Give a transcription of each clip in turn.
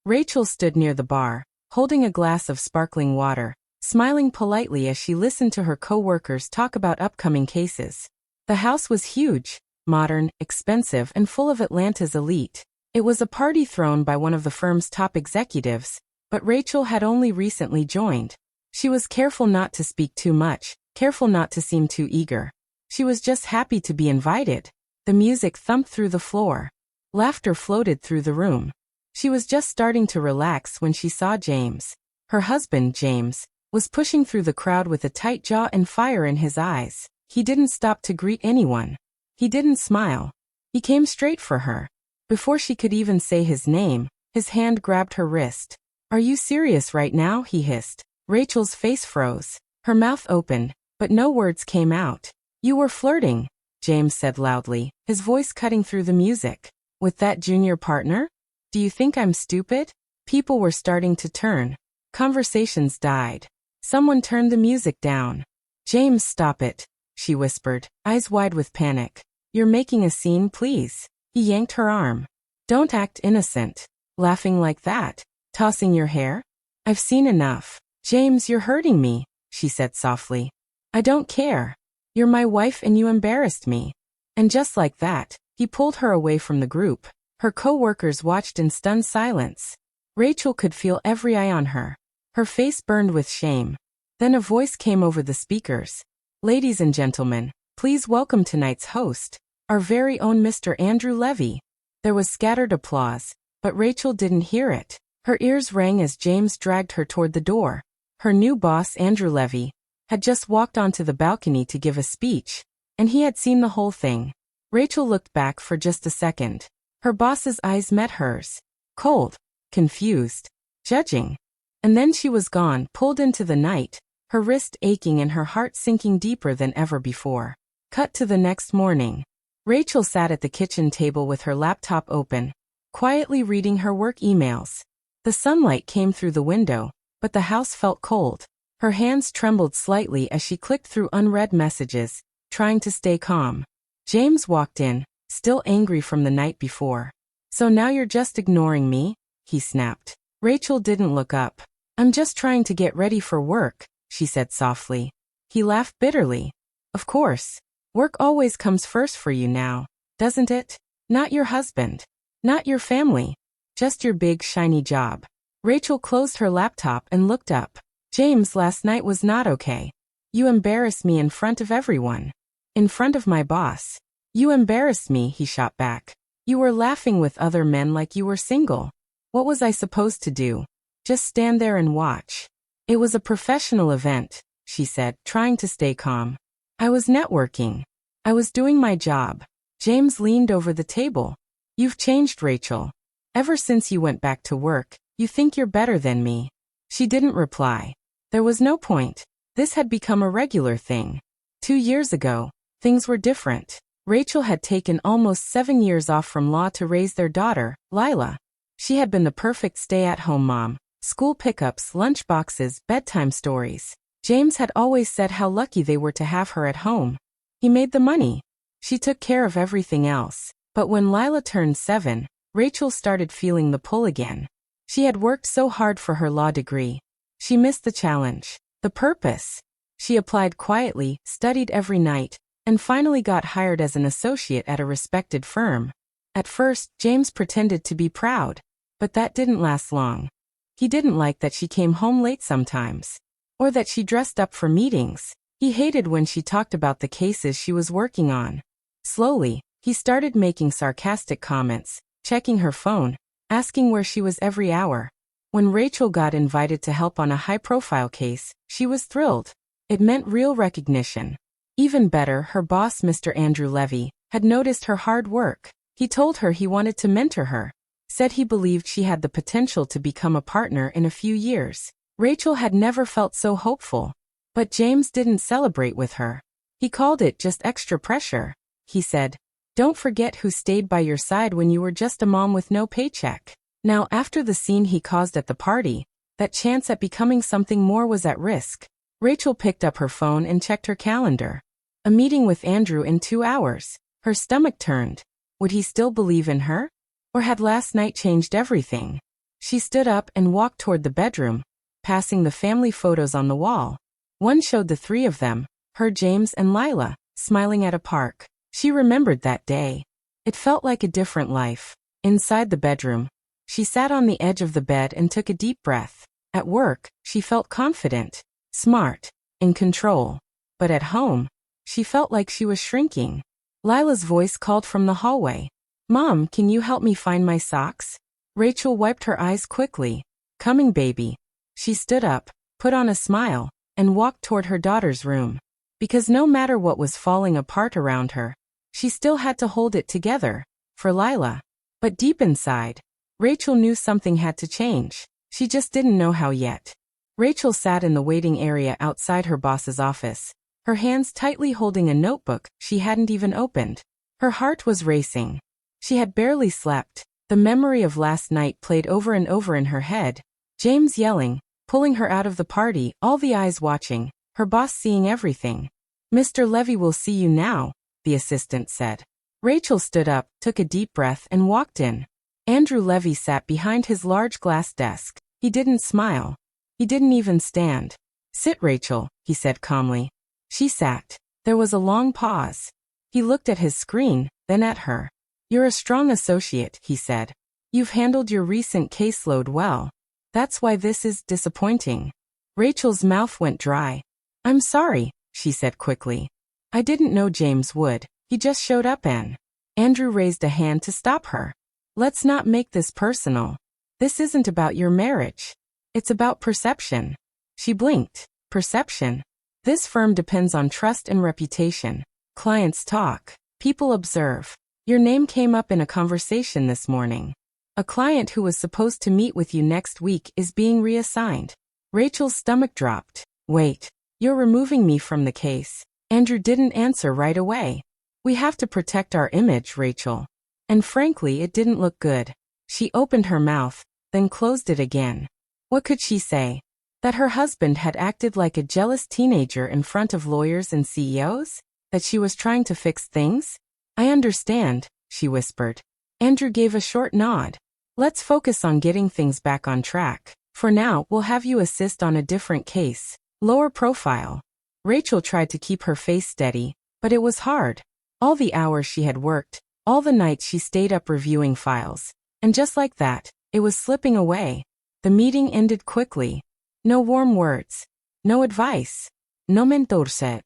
Rachel stood near the bar, holding a glass of sparkling water, smiling politely as she listened to her co-workers talk about upcoming cases. The house was huge, modern, expensive, and full of Atlanta's elite. It was a party thrown by one of the firm's top executives, but Rachel had only recently joined. She was careful not to speak too much, careful not to seem too eager. She was just happy to be invited. The music thumped through the floor. Laughter floated through the room. She was just starting to relax when she saw James. Her husband, James, was pushing through the crowd with a tight jaw and fire in his eyes. He didn't stop to greet anyone. He didn't smile. He came straight for her. Before she could even say his name, his hand grabbed her wrist. "Are you serious right now?" he hissed. Rachel's face froze. Her mouth opened, but no words came out. "You were flirting," James said loudly, his voice cutting through the music. "With that junior partner? Do you think I'm stupid?" People were starting to turn. Conversations died. Someone turned the music down. "James, stop it," she whispered, eyes wide with panic. "You're making a scene, please." He yanked her arm. "Don't act innocent. Laughing like that. Tossing your hair? I've seen enough." "James, you're hurting me," she said softly. "I don't care. You're my wife and you embarrassed me." And just like that, he pulled her away from the group. Her co-workers watched in stunned silence. Rachel could feel every eye on her. Her face burned with shame. Then a voice came over the speakers. "Ladies and gentlemen, please welcome tonight's host, our very own Mr. Andrew Levy." There was scattered applause, but Rachel didn't hear it. Her ears rang as James dragged her toward the door. Her new boss, Andrew Levy, had just walked onto the balcony to give a speech, and he had seen the whole thing. Rachel looked back for just a second. Her boss's eyes met hers. Cold, confused, judging. And then she was gone, pulled into the night, her wrist aching and her heart sinking deeper than ever before. Cut to the next morning. Rachel sat at the kitchen table with her laptop open, quietly reading her work emails. The sunlight came through the window, but the house felt cold. Her hands trembled slightly as she clicked through unread messages, trying to stay calm. James walked in, still angry from the night before. "So now you're just ignoring me?" he snapped. Rachel didn't look up. "I'm just trying to get ready for work," she said softly. He laughed bitterly. "Of course. Work always comes first for you now, doesn't it? Not your husband. Not your family. Just your big, shiny job." Rachel closed her laptop and looked up. "James, last night was not okay. You embarrassed me in front of everyone. In front of my boss. You embarrassed me," he shot back. "You were laughing with other men like you were single. What was I supposed to do? Just stand there and watch?" "It was a professional event," she said, trying to stay calm. "I was networking. I was doing my job." James leaned over the table. "You've changed, Rachel. Ever since you went back to work, you think you're better than me." She didn't reply. There was no point. This had become a regular thing. 2 years ago, things were different. Rachel had taken almost 7 years off from law to raise their daughter, Lila. She had been the perfect stay-at-home mom. School pickups, lunch boxes, bedtime stories. James had always said how lucky they were to have her at home. He made the money. She took care of everything else. But when Lila turned 7, Rachel started feeling the pull again. She had worked so hard for her law degree. She missed the challenge, the purpose. She applied quietly, studied every night, and finally got hired as an associate at a respected firm. At first, James pretended to be proud, but that didn't last long. He didn't like that she came home late sometimes, or that she dressed up for meetings. He hated when she talked about the cases she was working on. Slowly, he started making sarcastic comments, checking her phone, asking where she was every hour. When Rachel got invited to help on a high-profile case, she was thrilled. It meant real recognition. Even better, her boss, Mr. Andrew Levy, had noticed her hard work. He told her he wanted to mentor her, said he believed she had the potential to become a partner in a few years. Rachel had never felt so hopeful. But James didn't celebrate with her. He called it just extra pressure. He said, "Don't forget who stayed by your side when you were just a mom with no paycheck." Now, after the scene he caused at the party, that chance at becoming something more was at risk. Rachel picked up her phone and checked her calendar. A meeting with Andrew in 2 hours. Her stomach turned. Would he still believe in her? Or had last night changed everything? She stood up and walked toward the bedroom, passing the family photos on the wall. One showed the three of them, her, James, and Lila, smiling at a park. She remembered that day. It felt like a different life. Inside the bedroom, she sat on the edge of the bed and took a deep breath. At work, she felt confident, smart, in control. But at home, she felt like she was shrinking. Lila's voice called from the hallway. "Mom, can you help me find my socks?" Rachel wiped her eyes quickly. "Coming, baby." She stood up, put on a smile, and walked toward her daughter's room. Because no matter what was falling apart around her, she still had to hold it together, for Lila. But deep inside, Rachel knew something had to change. She just didn't know how yet. Rachel sat in the waiting area outside her boss's office, her hands tightly holding a notebook she hadn't even opened. Her heart was racing. She had barely slept. The memory of last night played over and over in her head. James yelling, pulling her out of the party, all the eyes watching, her boss seeing everything. "Mr. Levy will see you now," the assistant said. Rachel stood up, took a deep breath, and walked in. Andrew Levy sat behind his large glass desk. He didn't smile. He didn't even stand. "Sit, Rachel," he said calmly. She sat. There was a long pause. He looked at his screen, then at her. "You're a strong associate," he said. "You've handled your recent caseload well. That's why this is disappointing." Rachel's mouth went dry. "I'm sorry," she said quickly. "I didn't know James would. He just showed up and..." Andrew raised a hand to stop her. "Let's not make this personal. This isn't about your marriage. It's about perception." She blinked. "Perception? This firm depends on trust and reputation. Clients talk. People observe. Your name came up in a conversation this morning. A client who was supposed to meet with you next week is being reassigned." Rachel's stomach dropped. "Wait, you're removing me from the case?" Andrew didn't answer right away. "We have to protect our image, Rachel." And frankly, it didn't look good. She opened her mouth, then closed it again. What could she say? That her husband had acted like a jealous teenager in front of lawyers and CEOs? That she was trying to fix things? "I understand," she whispered. Andrew gave a short nod. "Let's focus on getting things back on track. For now, we'll have you assist on a different case. Lower profile." Rachel tried to keep her face steady, but it was hard. All the hours she had worked, all the nights she stayed up reviewing files. And just like that, it was slipping away. The meeting ended quickly. No warm words. No advice. No mentorse.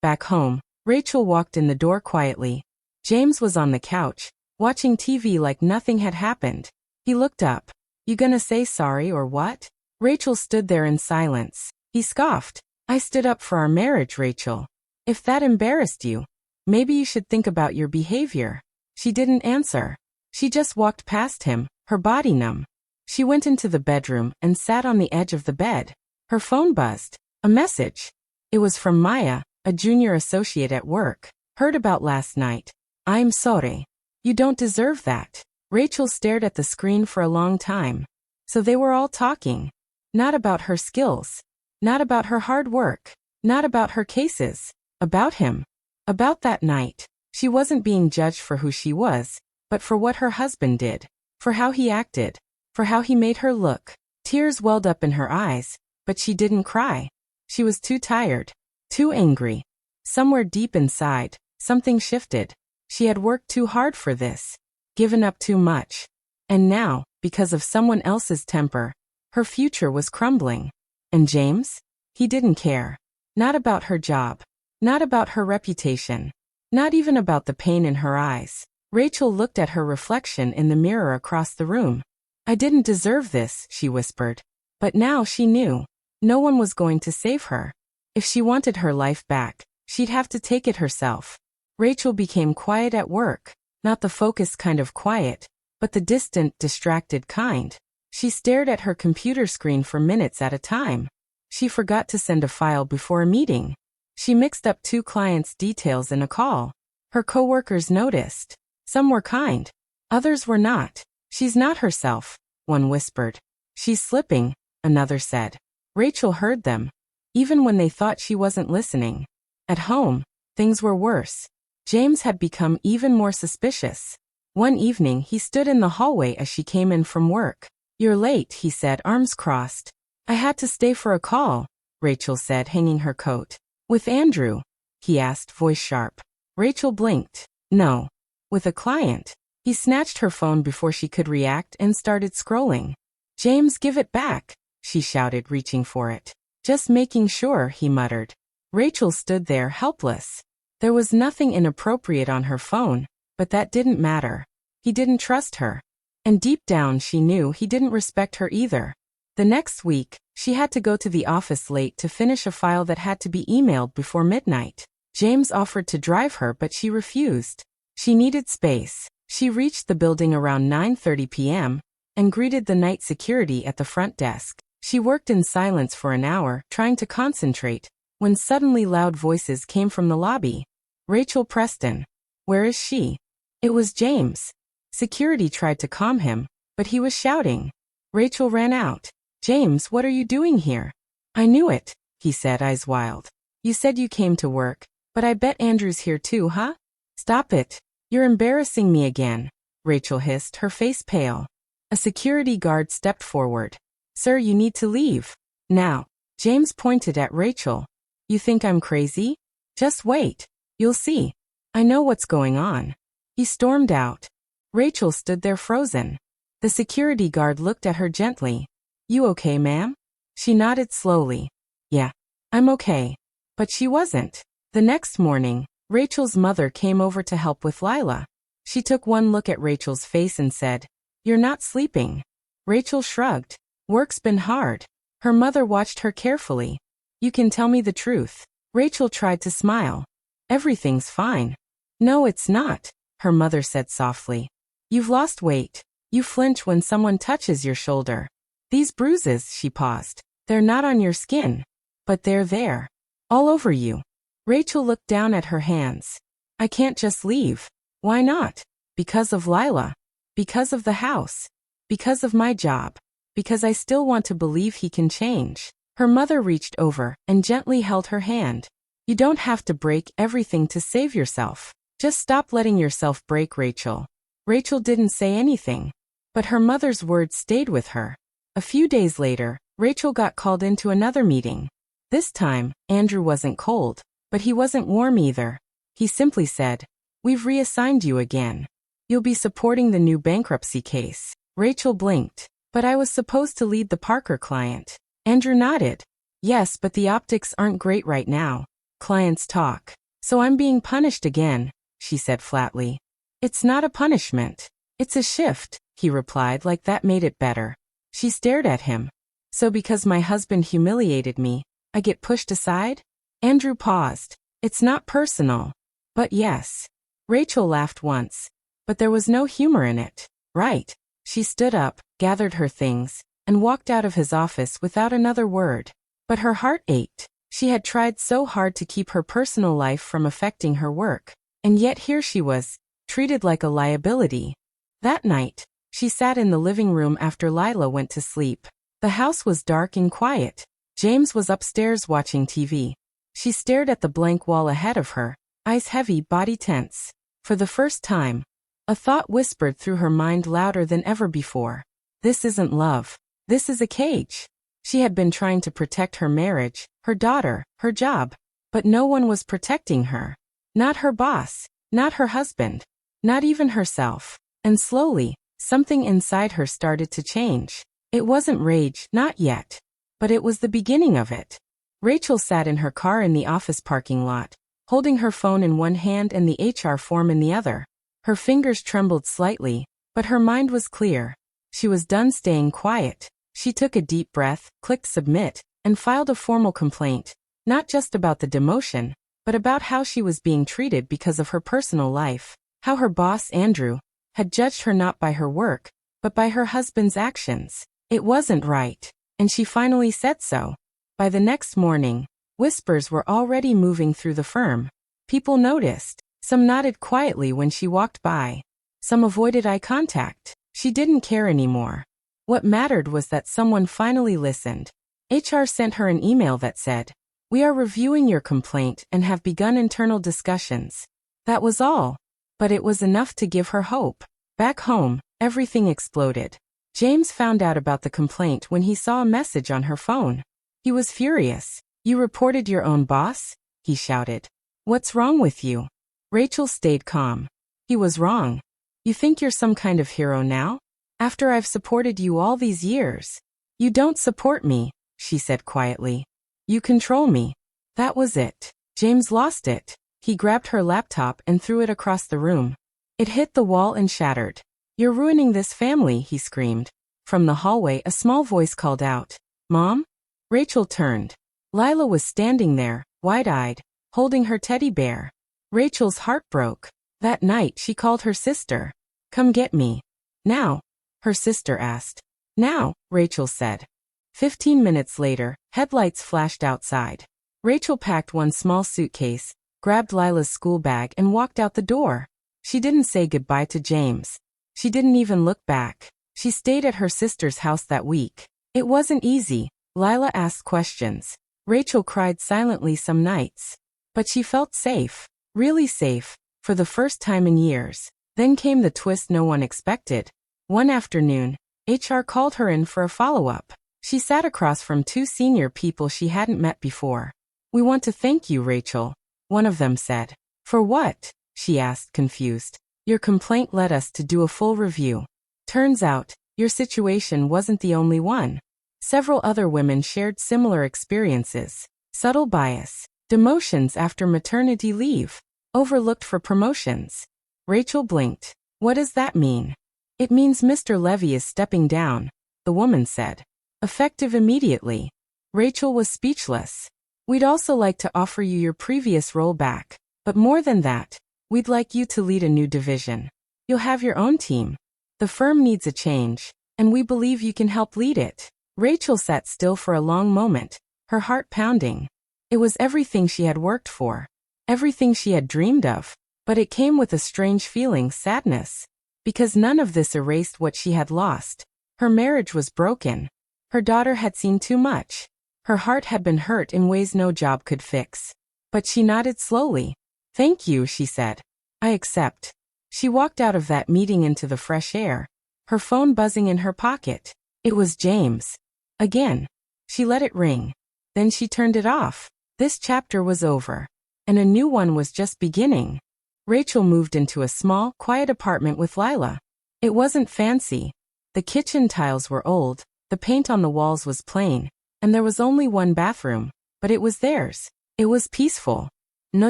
Back home, Rachel walked in the door quietly. James was on the couch, watching TV like nothing had happened. He looked up. "You gonna say sorry or what?" Rachel stood there in silence. He scoffed. "I stood up for our marriage, Rachel. If that embarrassed you, maybe you should think about your behavior." She didn't answer. She just walked past him, her body numb. She went into the bedroom and sat on the edge of the bed. Her phone buzzed. A message. It was from Maya, a junior associate at work. "Heard about last night. I'm sorry. You don't deserve that." Rachel stared at the screen for a long time. So they were all talking. Not about her skills. Not about her hard work. Not about her cases. About him. About that night. She wasn't being judged for who she was, but for what her husband did. For how he acted. For how he made her look. Tears welled up in her eyes, but she didn't cry. She was too tired. Too angry. Somewhere deep inside, something shifted. She had worked too hard for this. Given up too much. And now, because of someone else's temper, her future was crumbling. And James? He didn't care. Not about her job. Not about her reputation. Not even about the pain in her eyes. Rachel looked at her reflection in the mirror across the room. "I didn't deserve this," she whispered. But now she knew. No one was going to save her. If she wanted her life back, she'd have to take it herself. Rachel became quiet at work. Not the focused kind of quiet, but the distant, distracted kind. She stared at her computer screen for minutes at a time. She forgot to send a file before a meeting. She mixed up two clients' details in a call. Her coworkers noticed. Some were kind. Others were not. "She's not herself," one whispered. "She's slipping," another said. Rachel heard them, even when they thought she wasn't listening. At home, things were worse. James had become even more suspicious. One evening he stood in the hallway as she came in from work. You're late, he said, arms crossed. I had to stay for a call, Rachel said, hanging her coat. With Andrew? He asked, voice sharp. Rachel blinked. No. With a client. He snatched her phone before she could react and started scrolling. James, give it back, she shouted, reaching for it. Just making sure, he muttered. Rachel stood there, helpless. There was nothing inappropriate on her phone, but that didn't matter. He didn't trust her. And deep down she knew he didn't respect her either. The next week, she had to go to the office late to finish a file that had to be emailed before midnight. James offered to drive her, but she refused. She needed space. She reached the building around 9:30 p.m. and greeted the night security at the front desk. She worked in silence for an hour, trying to concentrate, when suddenly loud voices came from the lobby. Rachel Preston. Where is she? It was James. Security tried to calm him, but he was shouting. Rachel ran out. James, what are you doing here? I knew it, he said, eyes wild. You said you came to work, but I bet Andrew's here too, huh? Stop it. You're embarrassing me again, Rachel hissed, her face pale. A security guard stepped forward. Sir, you need to leave. Now. James pointed at Rachel. You think I'm crazy? Just wait. You'll see. I know what's going on. He stormed out. Rachel stood there frozen. The security guard looked at her gently. You okay, ma'am? She nodded slowly. Yeah, I'm okay. But she wasn't. The next morning, Rachel's mother came over to help with Lila. She took one look at Rachel's face and said, You're not sleeping. Rachel shrugged. Work's been hard. Her mother watched her carefully. You can tell me the truth. Rachel tried to smile. Everything's fine. No, it's not, her mother said softly. You've lost weight. You flinch when someone touches your shoulder. These bruises, she paused. They're not on your skin. But they're there. All over you. Rachel looked down at her hands. I can't just leave. Why not? Because of Lila. Because of the house. Because of my job. Because I still want to believe he can change. Her mother reached over and gently held her hand. You don't have to break everything to save yourself. Just stop letting yourself break, Rachel. Rachel didn't say anything. But her mother's words stayed with her. A few days later, Rachel got called into another meeting. This time, Andrew wasn't cold, but he wasn't warm either. He simply said, We've reassigned you again. You'll be supporting the new bankruptcy case. Rachel blinked. But I was supposed to lead the Parker client. Andrew nodded. Yes, but the optics aren't great right now. Clients talk. So I'm being punished again, she said flatly. It's not a punishment. It's a shift, he replied, like that made it better. She stared at him. So because my husband humiliated me, I get pushed aside? Andrew paused. It's not personal. But yes. Rachel laughed once. But there was no humor in it. Right. She stood up, gathered her things, and walked out of his office without another word. But her heart ached. She had tried so hard to keep her personal life from affecting her work. And yet here she was, treated like a liability. That night, she sat in the living room after Lila went to sleep. The house was dark and quiet. James was upstairs watching TV. She stared at the blank wall ahead of her, eyes heavy, body tense. For the first time, a thought whispered through her mind louder than ever before. This isn't love. This is a cage. She had been trying to protect her marriage, her daughter, her job. But no one was protecting her. Not her boss. Not her husband. Not even herself. And slowly, something inside her started to change. It wasn't rage, not yet. But it was the beginning of it. Rachel sat in her car in the office parking lot, holding her phone in one hand and the HR form in the other. Her fingers trembled slightly, but her mind was clear. She was done staying quiet. She took a deep breath, clicked submit, and filed a formal complaint, not just about the demotion, but about how she was being treated because of her personal life, how her boss, Andrew, had judged her not by her work, but by her husband's actions. It wasn't right, and she finally said so. By the next morning, whispers were already moving through the firm. People noticed. Some nodded quietly when she walked by. Some avoided eye contact. She didn't care anymore. What mattered was that someone finally listened. HR sent her an email that said, We are reviewing your complaint and have begun internal discussions. That was all. But it was enough to give her hope. Back home, everything exploded. James found out about the complaint when he saw a message on her phone. He was furious. "You reported your own boss?" he shouted. "What's wrong with you?" Rachel stayed calm. He was wrong. "You think you're some kind of hero now? After I've supported you all these years?" "You don't support me," she said quietly. "You control me." That was it. James lost it. He grabbed her laptop and threw it across the room. It hit the wall and shattered. "You're ruining this family," he screamed. From the hallway, a small voice called out, "Mom?" Rachel turned. Lila was standing there, wide-eyed, holding her teddy bear. Rachel's heart broke. That night, she called her sister. "Come get me." "Now?" her sister asked. "Now," Rachel said. 15 minutes later, headlights flashed outside. Rachel packed one small suitcase, grabbed Lila's school bag and walked out the door. She didn't say goodbye to James. She didn't even look back. She stayed at her sister's house that week. It wasn't easy. Lila asked questions. Rachel cried silently some nights. But she felt safe. Really safe. For the first time in years. Then came the twist no one expected. One afternoon, HR called her in for a follow-up. She sat across from two senior people she hadn't met before. "We want to thank you, Rachel," one of them said. "For what?" she asked, confused. "Your complaint led us to do a full review. Turns out, your situation wasn't the only one. Several other women shared similar experiences. Subtle bias, demotions after maternity leave, overlooked for promotions." Rachel blinked. "What does that mean?" "It means Mr. Levy is stepping down," the woman said. "Effective immediately." Rachel was speechless. "We'd also like to offer you your previous role back. But more than that, we'd like you to lead a new division. You'll have your own team. The firm needs a change, and we believe you can help lead it." Rachel sat still for a long moment, her heart pounding. It was everything she had worked for, everything she had dreamed of, but it came with a strange feeling, sadness. Because none of this erased what she had lost. Her marriage was broken. Her daughter had seen too much. Her heart had been hurt in ways no job could fix. But she nodded slowly. "Thank you," she said. "I accept." She walked out of that meeting into the fresh air, her phone buzzing in her pocket. It was James. Again. She let it ring. Then she turned it off. This chapter was over. And a new one was just beginning. Rachel moved into a small, quiet apartment with Lila. It wasn't fancy. The kitchen tiles were old, the paint on the walls was plain, and there was only one bathroom. But it was theirs. It was peaceful. No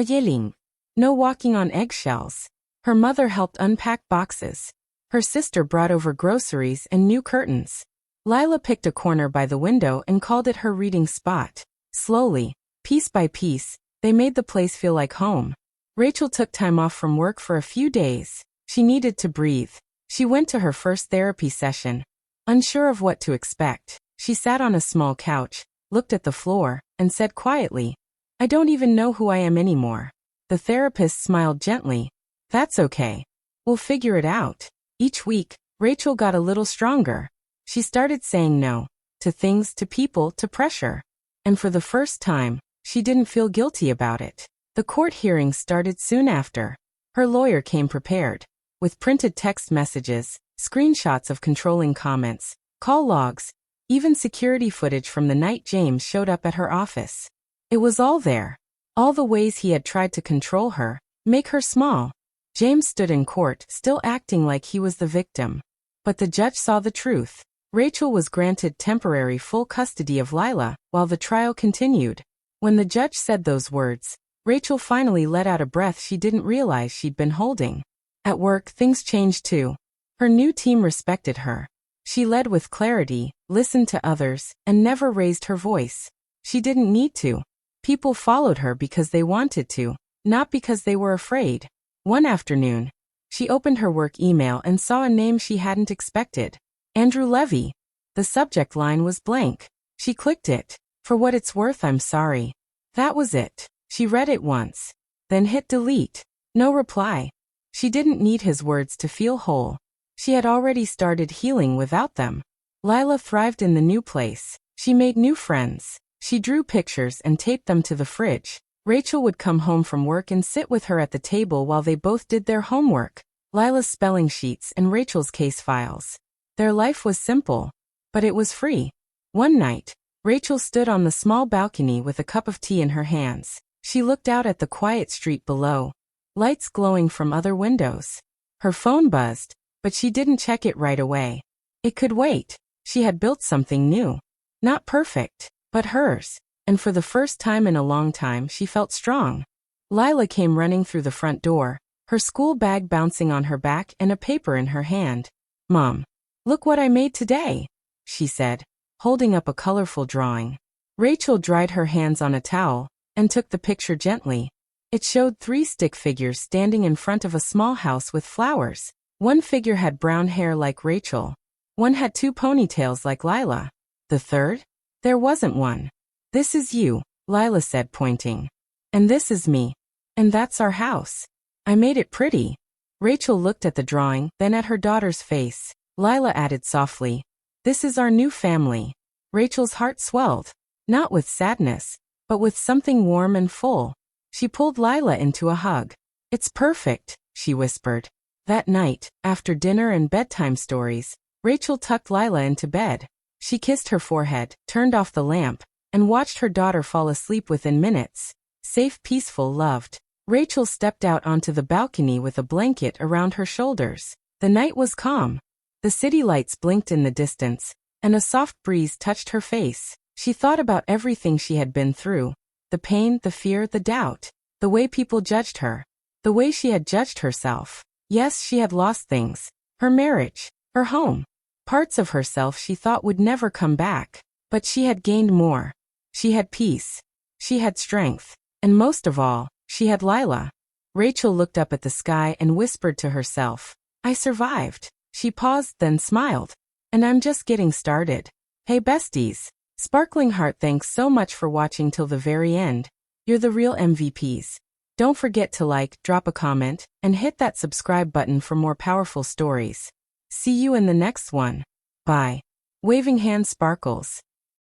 yelling. No walking on eggshells. Her mother helped unpack boxes. Her sister brought over groceries and new curtains. Lila picked a corner by the window and called it her reading spot. Slowly, piece by piece, they made the place feel like home. Rachel took time off from work for a few days. She needed to breathe. She went to her first therapy session. Unsure of what to expect, she sat on a small couch, looked at the floor, and said quietly, "I don't even know who I am anymore." The therapist smiled gently. "That's okay. We'll figure it out." Each week, Rachel got a little stronger. She started saying no. To things, to people, to pressure. And for the first time, she didn't feel guilty about it. The court hearing started soon after. Her lawyer came prepared. With printed text messages, screenshots of controlling comments, call logs, even security footage from the night James showed up at her office. It was all there. All the ways he had tried to control her, make her small. James stood in court, still acting like he was the victim. But the judge saw the truth. Rachel was granted temporary full custody of Lila, while the trial continued. When the judge said those words, Rachel finally let out a breath she didn't realize she'd been holding. At work, things changed too. Her new team respected her. She led with clarity, listened to others, and never raised her voice. She didn't need to. People followed her because they wanted to, not because they were afraid. One afternoon, she opened her work email and saw a name she hadn't expected. Andrew Levy. The subject line was blank. She clicked it. "For what it's worth, I'm sorry." That was it. She read it once. Then hit delete. No reply. She didn't need his words to feel whole. She had already started healing without them. Lila thrived in the new place. She made new friends. She drew pictures and taped them to the fridge. Rachel would come home from work and sit with her at the table while they both did their homework. Lila's spelling sheets and Rachel's case files. Their life was simple, but it was free. One night, Rachel stood on the small balcony with a cup of tea in her hands. She looked out at the quiet street below, lights glowing from other windows. Her phone buzzed, but she didn't check it right away. It could wait. She had built something new. Not perfect, but hers. And for the first time in a long time she felt strong. Lila came running through the front door, her school bag bouncing on her back and a paper in her hand. "Mom, look what I made today," she said, holding up a colorful drawing. Rachel dried her hands on a towel and took the picture gently. It showed 3 stick figures standing in front of a small house with flowers. One figure had brown hair like Rachel. One had 2 ponytails like Lila. The third? There wasn't one. "This is you," Lila said, pointing. "And this is me. And that's our house. I made it pretty." Rachel looked at the drawing, then at her daughter's face. Lila added softly, "This is our new family." Rachel's heart swelled, not with sadness, but with something warm and full. She pulled Lila into a hug. "It's perfect," she whispered. That night, after dinner and bedtime stories, Rachel tucked Lila into bed. She kissed her forehead, turned off the lamp, and watched her daughter fall asleep within minutes. Safe, peaceful, loved. Rachel stepped out onto the balcony with a blanket around her shoulders. The night was calm. The city lights blinked in the distance, and a soft breeze touched her face. She thought about everything she had been through. The pain, the fear, the doubt. The way people judged her. The way she had judged herself. Yes, she had lost things. Her marriage. Her home. Parts of herself she thought would never come back. But she had gained more. She had peace. She had strength. And most of all, she had Lila. Rachel looked up at the sky and whispered to herself, "I survived." She paused, then smiled. "And I'm just getting started." Hey besties. Sparkling Heart, thanks so much for watching till the very end. You're the real MVPs. Don't forget to like, drop a comment, and hit that subscribe button for more powerful stories. See you in the next one. Bye. Waving hand sparkles.